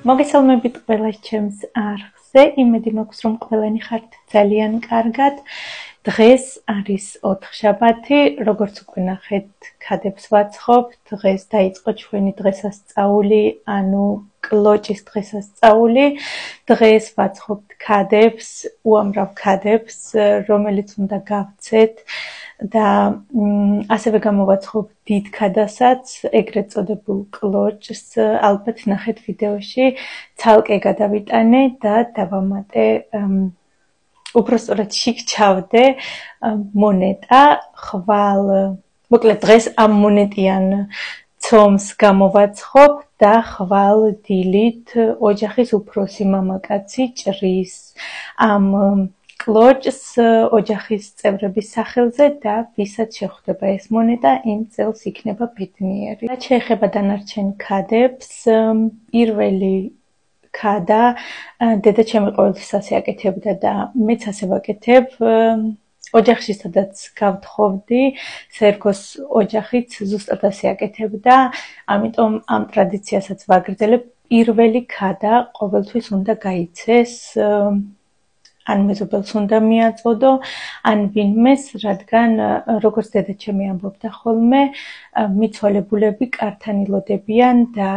მოგესალმებით ყველას ჩემს არხზე. იმედი მაქვს, რომ ყველანი ხართ ძალიან კარგად. დღეს არის ოთხშაბათი, როგორც უკვე ნახეთ, ქადებს ვაცხობ. დღეს დაიწყო ჩვენი დღესასწაული, ანუ კლოჭის დღესასწაული. დღეს ვაცხობთ ქადებს, უამრავ ქადებს, რომელიც უნდა გავცეთ და ასევე გამოვაცხობ დიდ ქადასაც, ეგრეთ წოდებულ კლოჭს. ალბათ ნახეთ ვიდეოში, ცალკე გადავიტანე და დავამატე უпростоრად შიგ ჩავდე მონეტა, ხვალ, მოკლედ დღეს ამ მონეტიან ცომს გამოვაცხობ და ხვალ დილით ოჯახის უფროსი მამაკაცი ჭრის ამ კლოჭს ოჯახის წევრების სახელზე და ვისაც შეხვდება ეს მონეტა, იმ წელს იქნება ბედნიერი. რაც შეეხება დანარჩენ ქადებს, პირველი ქადა დედა ჩემი ყოველთვის ასე აკეთებდა და მეც ასე ვაკეთებ. ოჯახში სადაც გავთხოვდი, საერთოს ოჯახიც ზუსტად ასე აკეთებდა, ამიტომ ამ ტრადიციასაც ვაგრძელებ. პირველი ქადა ყოველთვის უნდა გაიცეს, ან მეზობელს უნდა მიაწოდო, ან ვინმეს, რადგან როგორც დედა ჩემი ამბობდა ხოლმე, მიცვალებულები კართან ილოდებიან და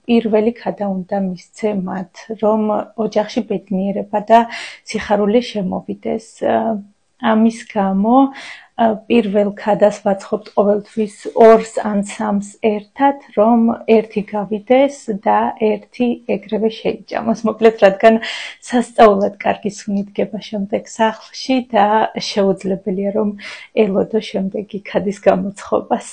პირველი ქადა უნდა მისცე მათ, რომ ოჯახში ბედნიერება და სიხარული შემოვიდეს. ამის გამო პირველ ქადას ვაცხობთ ყოველთვის 2-ს ან 3-ს ერთად, რომ ერთი გავიდეს და ერთი ეგრევე შეიჭამოს. მოკლედ, რადგან სასწაულად კარგი სუნი დგება შემდეგ სახლში და შეუძლებელია, რომ ელოდო შემდეგი ქადის გამოცხობას.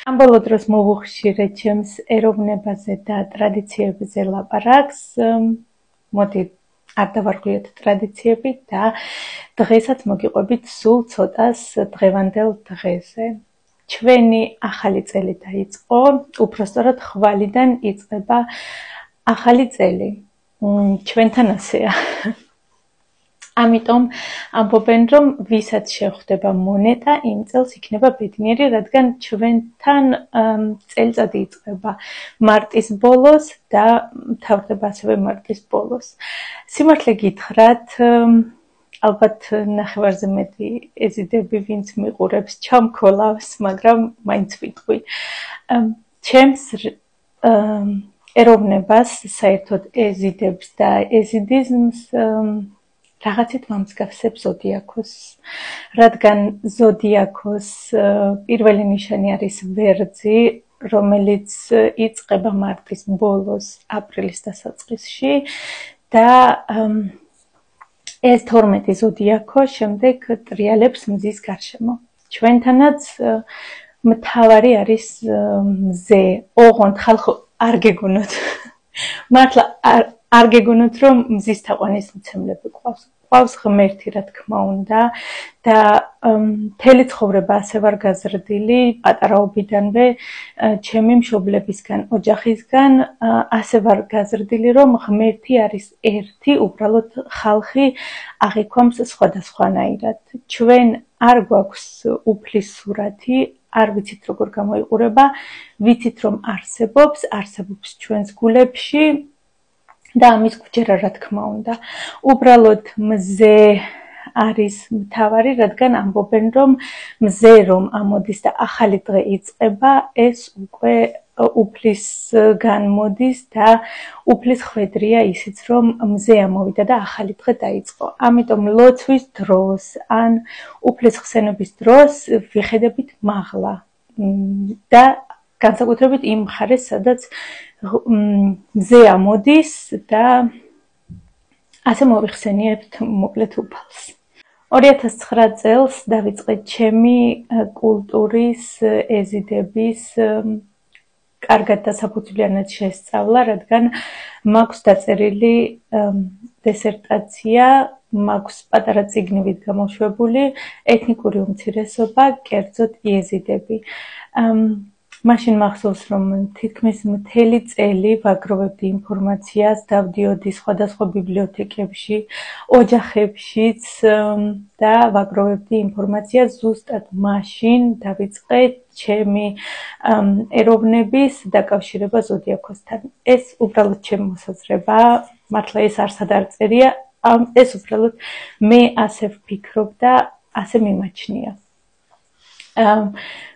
ამ ბოლო დროს მოვუხშირე ჩემს ეროვნებაზე და ტრადიციებზე ლაპარაკს. მოდი არ დავარღვიოთ ტრადიციები და დღესაც მოგიყვებით სულ ცოტას დღევანდელ დღეზე. ჩვენი ახალი წელი დაიწყო, უпростоრად ხვალიდან იწყება ახალი წელი. ჩვენთან ასეა. ამიტომ ამბობენ, რომ ვისაც შეხვდება მონეტა, იმ წელს იქნება ბედნიერი, რადგან ჩვენთან წელიწადი იწყება მარტის ბოლოს და მთავრდება ასევე მარტის ბოლოს. სიმართლე გითხრათ, ალბათ ნახევარზე მეტი ეზიდები, ვინც მიყურებს, ჩამქოლავს, მაგრამ მაინც ვიტყვი. ჩემს ეროვნებას, საერთოდ ეზიდებს და ეზიდიზმს რაღაცით მომსგავსებ ზოდიაქოს, რადგან ზოდიაქოს პირველი ნიშანი არის ვერძი, რომელიც იწყება მარტის ბოლოს, აპრილის დასაწყისში და ეს 12 ზოდიაქო შემდეგ ტრიალებს მზის გარშემო. ჩვენთანაც მთავარი არის მზე, ოღონდ ხალხო არ გეგონოთ. მართლა არ გეგონოთ, რომ მზის თაყვანის მცემლები ყავს. ყავს ღმერთი, რა თქმა უნდა და მთელი ცხოვრება ასე ვარ გაზრდილი, პატარაობიდანვე ჩემი მშობლებისგან, ოჯახისგან ასე ვარ გაზრდილი, რომ ღმერთი არის ერთი, უბრალოდ ხალხი აღიქვამს სხვადასხვანაირად. ჩვენ არ გვაქვს უფლის სურათი, არ ვიცით როგორ გამოიყურება, ვიცით რომ არსებობს ჩვენს გულებში და ამის გვჯერა რა თქმა უნდა. უბრალოდ მზე არის მთავარი, რადგან ამბობენ, რომ მზე რომ ამოდის და ახალი დღე იწყება, ეს უკვე უფლისგან მოდის და უფლის ხვედრია ისიც, რომ მზე ამოვიდა და ახალი დღე დაიწყო. ამიტომ ლოცვის დროს ან უფლის ხსენების დროს ვიხედებით მაღლა და განსაკუთრებით იმ მხარეს, სადაც მზე ამოდის და ასე მოვიხსენიებთ მოკლედ უფალს. 2009 წელს დავიწყე ჩემი კულტურის, ეზიდების კარგად და საფუძვლიანად შესწავლა, რადგან მაქვს დაწერილი დისერტაცია, მაქვს პატარა წიგნივით გამოშვებული ეთნიკური უმცირესობა, კერძოდ იეზიდები. მაშინ მახსოვს, რომ თითქმის მთელი წელი ვაგროვებდი ინფორმაციას, დავდიოდი სხვადასხვა ბიბლიოთეკებში, ოჯახებშიც და ვაგროვებდი ინფორმაციას ზუსტად მაშინ დავიწყე ჩემი ეროვნების დაკავშირება ზოდიაქოსთან. ეს უბრალოდ ჩემი მოსაზრებაა, მართლა ეს არსად არ წერია, ეს უბრალოდ მე ასე ვფიქრობ და ასე მიმაჩნია.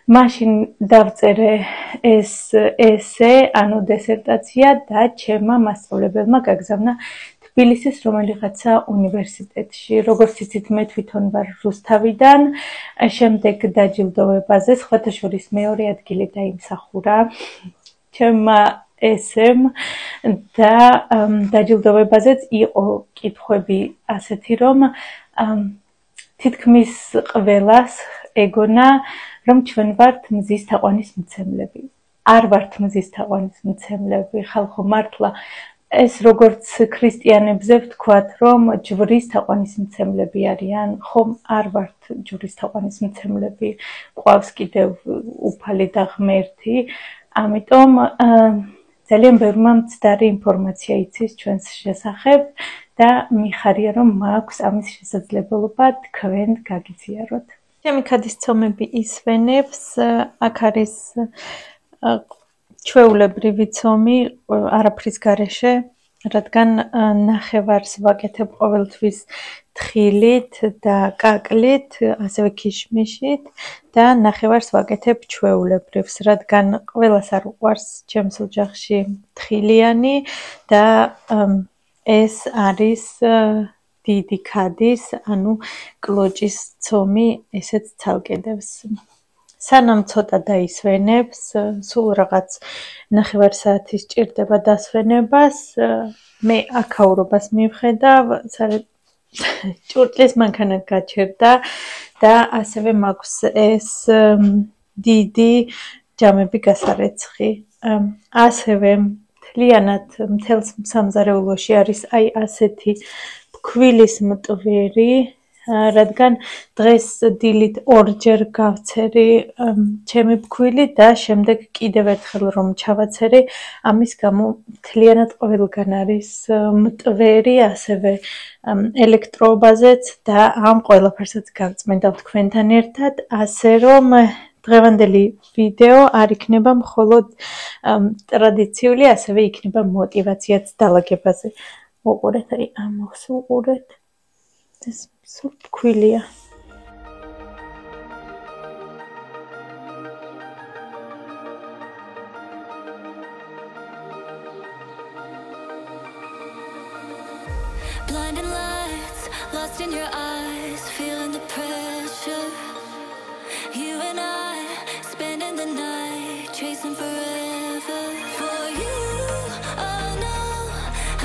მაშინ დავწერე ეს ესე, ანუ დისერტაცია და ჩემმა მასწავლებელმა გაგზავნა თბილისის რომელიღაცა უნივერსიტეტში. როგორც იცით, მე თვითონ ვარ რუსთავიდან, შემდეგ დაჯილდოვებაზე, სხვათა შორის მეორე ადგილი დაიმსახურა ჩემმა ესემ და დაჯილდოვებაზეც იყო კითხვები ასეთი, რომ თითქმის ყველას ეგონა, რომ ჩვენ ვართ მზის თაყვანის მცემლები. არ ვართ მზის თაყვანის მცემლები, ხალხო, მართლა ეს როგორც ქრისტიანებზე ვთქვათ, რომ ჯვრის თაყვანის მცემლები არიან, ხომ არ ვართ ჯვრის თაყვანის მცემლები, ყავს კიდევ უფალი და ღმერთი, ამიტომ ძალიან ბევრმა მცდარი ინფორმაცია იცის ჩვენს შესახებ და მიხარია, რომ მაქვს ამის შესაძლებლობა თქვენ გაგიზიაროთ. ჩემი ქადისცომები ისვენებს, აქ არის ჩვეულებრივი ცომი, არაფრის გარეშე, რადგან ნახევარს ვაკეთებ ყოველთვის თხილით და კაკლით, ასევე ქიშმიშით და ნახევარს ვაკეთებ ჩვეულებრივს, რადგან ყველას არ უყვარს ჩემს ოჯახში თხილიანი და ეს არის დიდი ქადის, ანუ კლოჭის ცომი, ესეც ცალკედევს. სანამ ცოტა დაისვენებს, სულ რაღაც ნახევარ საათი სჭირდება დასვენებას, მე აქაურობას მივხედავ, ჭურჭლის მანქანა გაჩერდა და ასევე მაქვს ეს დიდი ჯამები გასარეცხი. ასევე მთლიანად მთელს სამზარეულოში არის აი ასეთი ფქვილის მტვერი, რადგან დღეს დილით ორჯერ გავცერი ჩემი ფქვილი და შემდეგ კიდევ ერთხელ რომ ჩავაცერი, ამის გამო მთლიანად ყველგან არის მტვერი, ასევე ელექტროობაზეც და ამ ყველაფერსაც გავწმენდავ თქვენთან ერთად, ასე რომ დღევანდელი ვიდეო არ იქნება მხოლოდ ტრადიციული, ასევე იქნება მოტივაციაც დალაგებაზე. უყურეთ, აი ამას უყურეთ. ეს სულ ფქვილია. Blinding lights, lost in your eyes, feeling the pressure. You and I, spending the night, chasing forever. For you, oh no,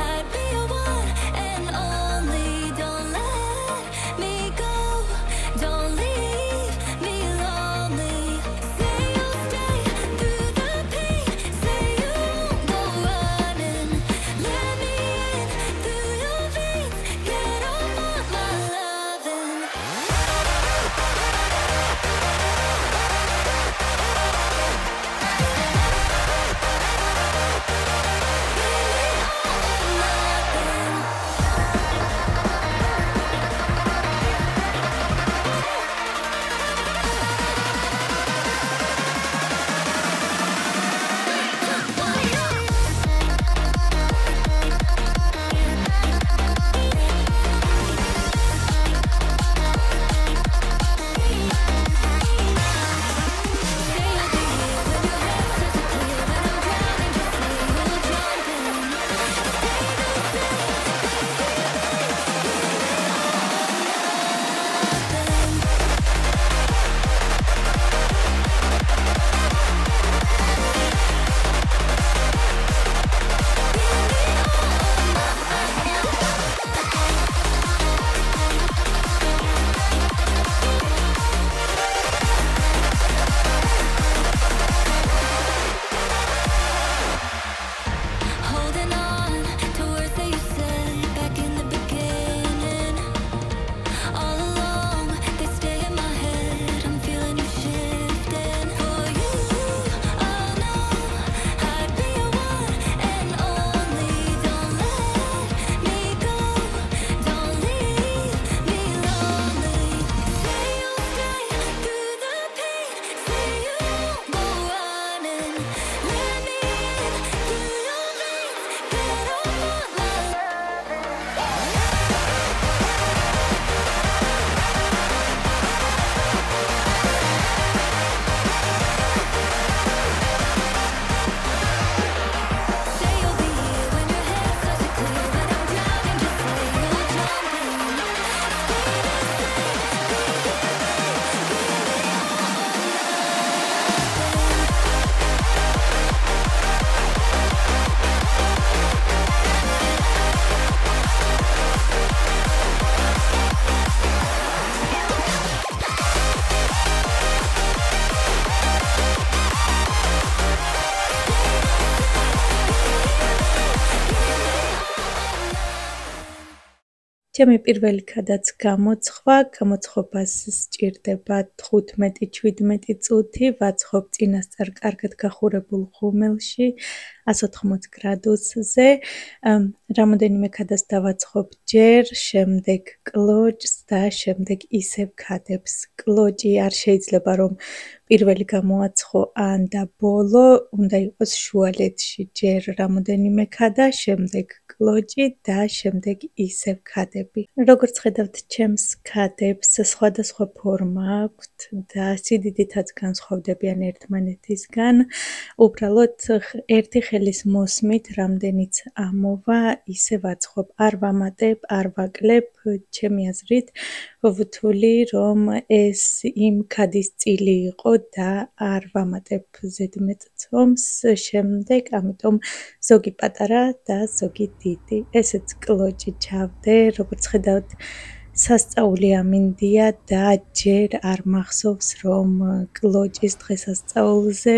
I'd be your one and only. Don't let me go, don't leave me lonely. Say you'll stay through the pain, say you won't go running. Let me in through your veins, get off on my loving. ჩემი პირველი ქადაც გამოცხობას სჭირდება 15-17 წუთი, ვაცხობ წინასწარ კარგად გახურებულ ღუმელში 180 გრადუსზე. რამოდენიმე ქადას დავაცხობ ჯერ, შემდეგ კლოჭს და შემდეგ ისევ ქადებს. კლოჭი არ შეიძლება რომ პირველი გამოაცხო ან და ბოლო, უნდა იყოს შუალედში ჯერ რამოდენიმე ქადა, შემდეგ კლოჭი და შემდეგ ისევ ქადები. როგორც ხედავთ, ჩემს ქადებს სხვადასხვა ფორმა აქვთ და სიდიდითაც განსხვავდებიან ერთმანეთისგან. უბრალოდ ერთი ხელის მოსმით რამდენიც ამოვა, ისე ვაცხობ. არ ვამატებ, არ ვაკლებ, ჩემი აზრით ვთვლი, რომ ეს იმ ქადის წილი იყო და არ ვამატებ ზედმეტ ცომს შემდეგ, ამიტომ ზოგი პატარა და ზოგი დიდი. ესეც კლოჭი ჩავდე, როგორც ხედავთ, სასწაული ამინდია და ჯერ არ მახსოვს, რომ კლოჭის დღესასწაულზე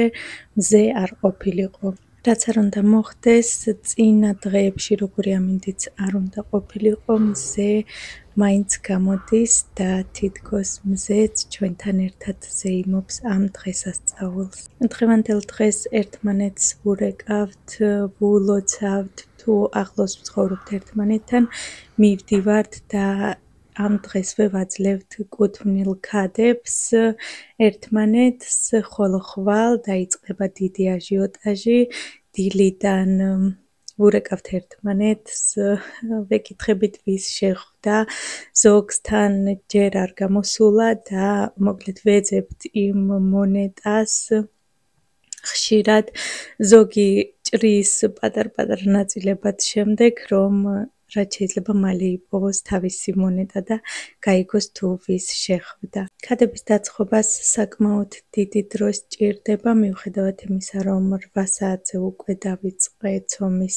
მზე არ ყოფილიყო. რაც არ უნდა მოხდეს, წინა დღეებში როგორი ამინდიც არ უნდა ყოფილიყო, მზე მაინც გამოდის და თითქოს მზეც ჩვენთან ერთად ზეიმობს ამ დღესასწაულს. დღევანდელ დღეს ერთმანეთს ვურეკავთ, ვულოცავთ, თუ ახლოს ვცხოვრობთ ერთმანეთთან, მივდივართ და ამ დღესვე ვაძლევთ კუთვნილ ქადებს ერთმანეთს, ხოლო ხვალ დაიწყება დიდი აჟიოტაჟი, დილიდან ვურეკავთ ერთმანეთს, ვეკითხებით ვის შეხვდა, ზოგს თან ჯერ არ გამოსულა და მოკლედ ვეძებთ იმ მონეტას, ხშირად ზოგი ჭრის პატარ-პატარ ნაწილებად შემდეგ, რომ რაც შეიძლება მალე იპოვოს თავისი მონეტა და გაიგოს თუ ვის შეხვდა. ქადების დაცხობას საკმაოდ დიდი დრო სჭირდება, მიუხედავად იმისა, რომ 8 საათზე უკვე დავიწყე ცომის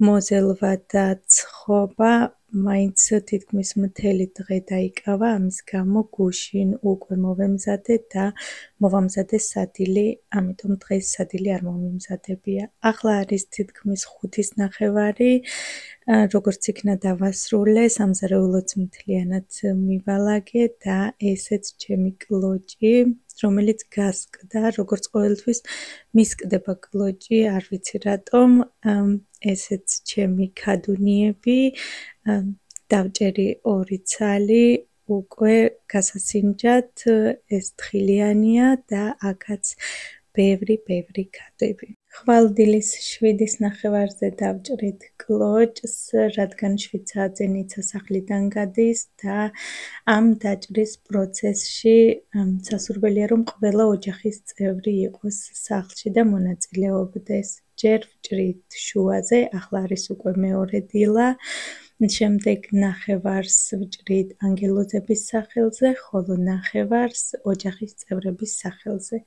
მოზელვა და ცხობა, მაინც თითქმის მთელი დღე დაიკავა, ამის გამო გუშინ უკვე მოვემზადე და მოვამზადე სადილი, ამიტომ დღეს სადილი არ მომიმზადებია. ახლა არის თითქმის 5:30, როგორც იქნა დავასრულე, სამზარეულოც მთლიანად მივალაგე და ესეც ჩემი კლოჭი, რომელიც გასკდა, როგორც ყოველთვის მისკდება კლოჭი, არ ვიცი რატომ, ესეც ჩემი ქადუნიები, დავჭერი 2 ცალი, უკვე გასასინჯად, ეს თხილიანია და აქაც ბევრი ქადები. ხვალ-დილის 7:30-ზე დავჭრით კლოჭს, რადგან 7 საათზე ნიცა სახლიდან გადის და ამ დაჭრის პროცესში სასურველია, რომ ყველა ოჯახის წევრი იყოს სახლში და მონაწილეობდეს. ჯერ ვჭრით შუაზე, ახლა არის უკვე მეორე დილა, შემდეგ ნახევარს ვჭრით ანგელოზების სახელზე, ხოლო ნახევარს ოჯახის წევრების სახელზე.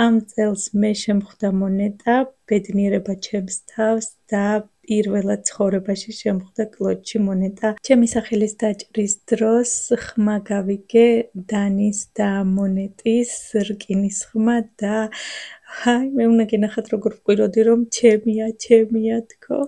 ამ წელს მე შემხვდა მონეტა, ბედნიერება ჩემს თავს და პირველად ცხოვრებაში შემხვდა კლოჭში მონეტა. ჩემი სახელის დაჭრის დროს ხმა გავიგე დანის და მონეტის, რკინის ხმა და მე უნდა გინახათ როგორ ვყვიროდი, რომ ჩემია თქო.